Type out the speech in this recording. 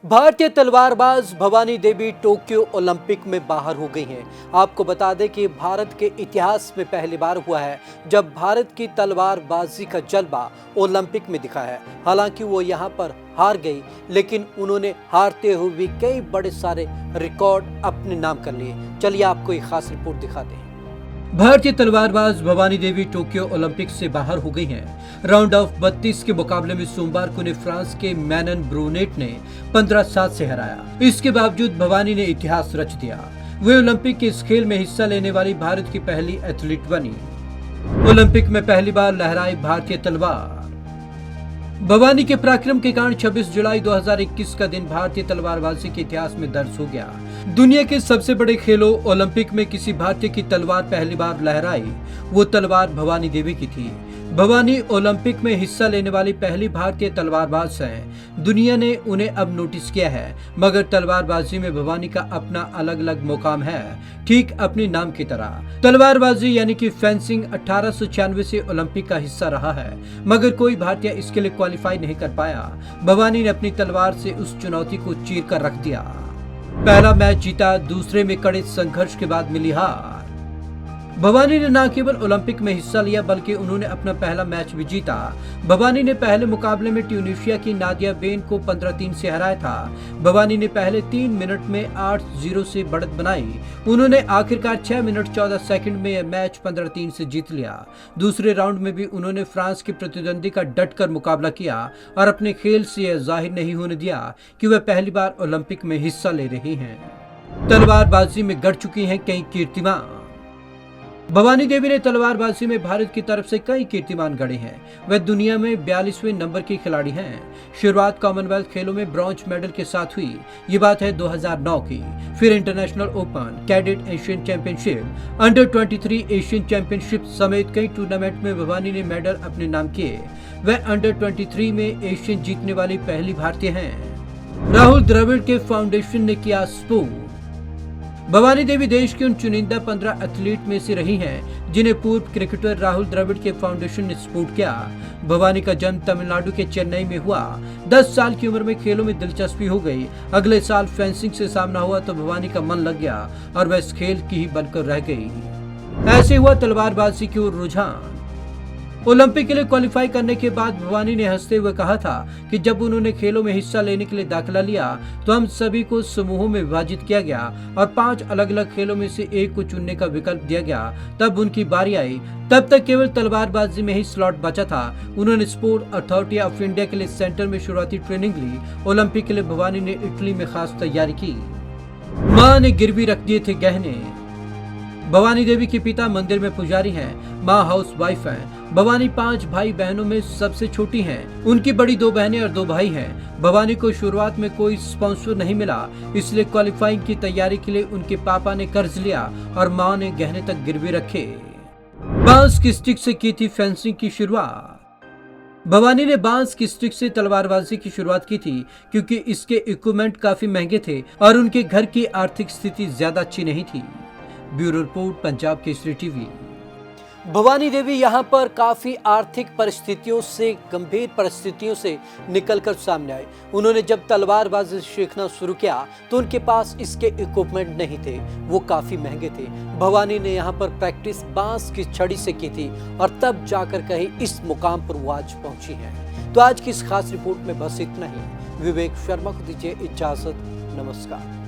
भारतीय तलवारबाज Bhavani Devi Tokyo Olympic में बाहर हो गई हैं। आपको बता दें कि भारत के इतिहास में पहली बार हुआ है जब भारत की तलवारबाजी का जलवा ओलंपिक में दिखा है। हालांकि वो यहां पर हार गई, लेकिन उन्होंने हारते हुए भी कई बड़े सारे रिकॉर्ड अपने नाम कर लिए। चलिए आपको एक खास रिपोर्ट दिखाते हैं। भारतीय तलवारबाज भवानी देवी टोक्यो ओलंपिक से बाहर हो गई हैं। राउंड ऑफ 32 के मुकाबले में सोमवार को उन्हें फ्रांस के मैनन ब्रूनेट ने 15-7 से हराया। इसके बावजूद भवानी ने इतिहास रच दिया। वे ओलंपिक के इस खेल में हिस्सा लेने वाली भारत की पहली एथलीट बनी। ओलंपिक में पहली बार लहराई भारतीय तलवार। भवानी के पराक्रम के कारण 26 जुलाई 2021 का दिन भारतीय तलवारबाजी के इतिहास में दर्ज हो गया। दुनिया के सबसे बड़े खेलों ओलंपिक में किसी भारतीय की तलवार पहली बार लहराई, वो तलवार भवानी देवी की थी। भवानी ओलंपिक में हिस्सा लेने वाली पहली भारतीय तलवारबाज हैं। दुनिया ने उन्हें अब नोटिस किया है, मगर तलवारबाजी में भवानी का अपना अलग अलग मुकाम है, ठीक अपने नाम की तरह। तलवारबाजी यानी कि फेंसिंग 1896 से ओलंपिक का हिस्सा रहा है, मगर कोई भारतीय इसके लिए क्वालिफाई नहीं कर पाया। भवानी ने अपनी तलवार से उस चुनौती को चीर कर रख दिया। पहला मैच जीता, दूसरे में कड़े संघर्ष के बाद मिली हार। भवानी ने न केवल ओलंपिक में हिस्सा लिया, बल्कि उन्होंने अपना पहला मैच भी जीता। भवानी ने पहले मुकाबले में ट्यूनीशिया की नादिया बेन को 15-3 से हराया था। भवानी ने पहले 3 मिनट में 8-0 से बढ़त बनाई। उन्होंने आखिरकार 6 मिनट 14 सेकंड में यह मैच 15-3 से जीत लिया। दूसरे राउंड में भी उन्होंने फ्रांस के प्रतिद्वंदी का डटकर मुकाबला किया और अपने खेल से यह जाहिर नहीं होने दिया कि वह पहली बार ओलंपिक में हिस्सा ले रही हैं। तलवारबाजी में गढ़ चुकी हैं कई कीर्तिमान। भवानी देवी ने तलवारबाजी में भारत की तरफ से कई कीर्तिमान गढ़े हैं। वह दुनिया में 42वें नंबर की खिलाड़ी हैं। शुरुआत कॉमनवेल्थ खेलों में ब्रॉन्ज मेडल के साथ हुई। ये बात है 2009 की। फिर international open, cadet Asian championship, under 23 Asian championship समेत कई टूर्नामेंट में भवानी ने मेडल अपने नाम किए। वह अंडर 23 में एशियन जीतने वाली पहली भारतीय हैं। राहुल द्रविड़ के फाउंडेशन ने किया सपोर्ट। भवानी देवी देश की उन चुनिंदा 15 एथलीट में से रही हैं जिन्हें पूर्व क्रिकेटर राहुल द्रविड़ के फाउंडेशन ने सपोर्ट किया। भवानी का जन्म तमिलनाडु के चेन्नई में हुआ। 10 साल की उम्र में खेलों में दिलचस्पी हो गई। अगले साल फेंसिंग से सामना हुआ तो भवानी का मन लग गया और वह इस खेल की ही बनकर रह गई। ऐसे हुआ तलवारबाजी की ओर रुझान। ओलंपिक के लिए क्वालिफाई करने के बाद भवानी ने हंसते हुए कहा था कि जब उन्होंने खेलों में हिस्सा लेने के लिए दाखिला लिया तो हम सभी को समूहों में विभाजित किया गया और 5 अलग अलग खेलों में से एक को चुनने का विकल्प दिया गया। तब उनकी बारी आई। तब तक केवल तलवारबाजी में ही स्लॉट बचा था। उन्होंने स्पोर्ट अथॉरिटी ऑफ इंडिया के लिए सेंटर में शुरुआती ट्रेनिंग ली। ओलंपिक के लिए भवानी ने इटली में खास तैयारी की। मां ने गिरवी रख दिए थे गहने। भवानी देवी के पिता मंदिर में पुजारी हैं, मां हाउस वाइफ हैं। भवानी 5 भाई बहनों में सबसे छोटी हैं। उनकी बड़ी 2 बहनें और 2 भाई हैं। भवानी को शुरुआत में कोई स्पॉन्सर नहीं मिला, इसलिए क्वालिफाइंग की तैयारी के लिए उनके पापा ने कर्ज लिया और मां ने गहने तक गिरवी रखे। बांस की स्टिक से की थी फेंसिंग की शुरुआत। भवानी ने बांस की स्टिक से तलवारबाजी की शुरुआत की थी, क्योंकि इसके इक्विपमेंट काफी महंगे थे और उनके घर की आर्थिक स्थिति ज्यादा अच्छी नहीं थी। Bureau report, Punjab Kesari TV. Bhavani Devi यहाँ पर काफ़ी आर्थिक परिस्थितियों से, गंभीर परिस्थितियों से निकलकर सामने आए। उन्होंने जब तलवारबाजी सीखना शुरू किया तो उनके पास इसके इक्विपमेंट नहीं थे, वो काफ़ी महंगे थे। भवानी ने यहाँ पर प्रैक्टिस बांस की छड़ी से की थी और तब जाकर कहीं इस मुकाम पर वो आज पहुंची हैं। तो आज की इस खास रिपोर्ट में बस इतना ही। विवेक शर्मा को दीजिए इजाज़त। नमस्कार।